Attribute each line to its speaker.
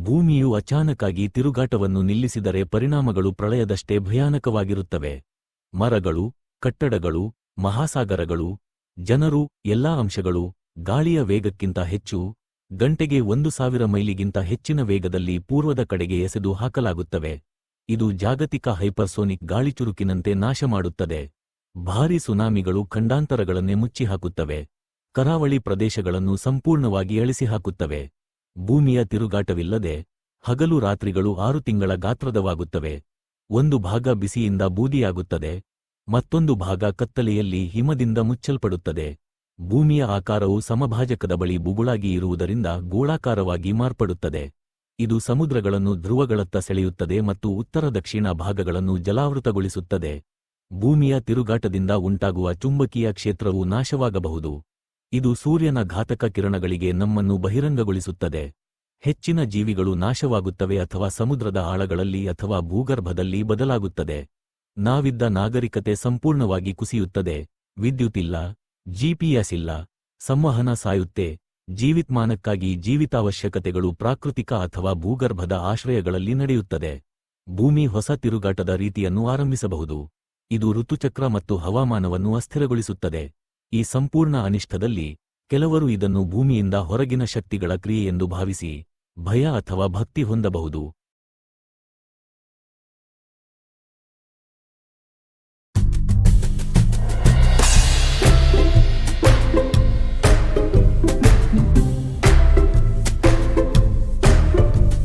Speaker 1: ಭೂಮಿಯು ಅಚಾನಕ್ಕಾಗಿ ತಿರುಗಾಟವನ್ನು ನಿಲ್ಲಿಸಿದರೆ ಪರಿಣಾಮಗಳು ಪ್ರಳಯದಷ್ಟೇ ಭಯಾನಕವಾಗಿರುತ್ತವೆ. ಮರಗಳು, ಕಟ್ಟಡಗಳು, ಮಹಾಸಾಗರಗಳು, ಜನರು, ಎಲ್ಲಾ ಅಂಶಗಳು ಗಾಳಿಯ ವೇಗಕ್ಕಿಂತ ಹೆಚ್ಚು, ಗಂಟೆಗೆ 1000 ಮೈಲಿಗಿಂತ ಹೆಚ್ಚಿನ ವೇಗದಲ್ಲಿ ಪೂರ್ವದ ಕಡೆಗೆ ಎಸೆದು ಹಾಕಲಾಗುತ್ತವೆ. ಇದು ಜಾಗತಿಕ ಹೈಪರ್ಸೋನಿಕ್ ಗಾಳಿಚುರುಕಿನಂತೆ ನಾಶಮಾಡುತ್ತದೆ. ಭಾರೀ ಸುನಾಮಿಗಳು ಖಂಡಾಂತರಗಳನ್ನೇ ಮುಚ್ಚಿಹಾಕುತ್ತವೆ. ಕರಾವಳಿ ಪ್ರದೇಶಗಳನ್ನು ಸಂಪೂರ್ಣವಾಗಿ ಅಳಿಸಿಹಾಕುತ್ತವೆ. ಭೂಮಿಯ ತಿರುಗಾಟವಿಲ್ಲದೆ ಹಗಲು ರಾತ್ರಿಗಳು 6 ತಿಂಗಳ ಗಾತ್ರದವಾಗುತ್ತವೆ. ಒಂದು ಭಾಗ ಬಿಸಿಯಿಂದ ಬೂದಿಯಾಗುತ್ತದೆ, ಮತ್ತೊಂದು ಭಾಗ ಕತ್ತಲೆಯಲ್ಲಿ ಹಿಮದಿಂದ ಮುಚ್ಚಲ್ಪಡುತ್ತದೆ. ಭೂಮಿಯ ಆಕಾರವು ಸಮಭಾಜಕದ ಬಳಿ ಬುಗುಳಾಗಿ ಇರುವುದರಿಂದ ಗೋಳಾಕಾರವಾಗಿ ಮಾರ್ಪಡುತ್ತದೆ. ಇದು ಸಮುದ್ರಗಳನ್ನು ಧ್ರುವಗಳತ್ತ ಸೆಳೆಯುತ್ತದೆ ಮತ್ತು ಉತ್ತರ-ದಕ್ಷಿಣ ಭಾಗಗಳನ್ನು ಜಲಾವೃತಗೊಳಿಸುತ್ತದೆ. ಭೂಮಿಯ ತಿರುಗಾಟದಿಂದ ಉಂಟಾಗುವ ಚುಂಬಕೀಯ ಕ್ಷೇತ್ರವು ನಾಶವಾಗಬಹುದು. ಇದು ಸೂರ್ಯನ ಘಾತಕ ಕಿರಣಗಳಿಗೆ ನಮ್ಮನ್ನು ಬಹಿರಂಗಗೊಳಿಸುತ್ತದೆ. ಹೆಚ್ಚಿನ ಜೀವಿಗಳು ನಾಶವಾಗುತ್ತವೆ ಅಥವಾ ಸಮುದ್ರದ ಆಳಗಳಲ್ಲಿ ಅಥವಾ ಭೂಗರ್ಭದಲ್ಲಿ ಬದಲಾಗುತ್ತದೆ. ನಾವಿದ್ದ ನಾಗರಿಕತೆ ಸಂಪೂರ್ಣವಾಗಿ ಕುಸಿಯುತ್ತದೆ. ವಿದ್ಯುತ್ ಇಲ್ಲ, ಜಿಪಿಎಸ್ ಇಲ್ಲ, ಸಂವಹನ ಸಾಯುತ್ತೆ. ಜೀವಿತ್ಮಾನಕ್ಕಾಗಿ ಜೀವಿತಾವಶ್ಯಕತೆಗಳು ಪ್ರಾಕೃತಿಕ ಅಥವಾ ಭೂಗರ್ಭದ ಆಶ್ರಯಗಳಲ್ಲಿ ನಡೆಯುತ್ತದೆ. ಭೂಮಿ ಹೊಸ ತಿರುಗಾಟದ ರೀತಿಯನ್ನು ಆರಂಭಿಸಬಹುದು. ಇದು ಋತುಚಕ್ರ ಮತ್ತು ಹವಾಮಾನವನ್ನು ಅಸ್ಥಿರಗೊಳಿಸುತ್ತದೆ. ಈ ಸಂಪೂರ್ಣ ಅನಿಷ್ಟದಲ್ಲಿ ಕೆಲವರು ಇದನ್ನು ಭೂಮಿಯಿಂದ ಹೊರಗಿನ ಶಕ್ತಿಗಳ ಕ್ರಿಯೆಯೆಂದು ಭಾವಿಸಿ ಭಯ ಅಥವಾ ಭಕ್ತಿ ಹೊಂದಬಹುದು.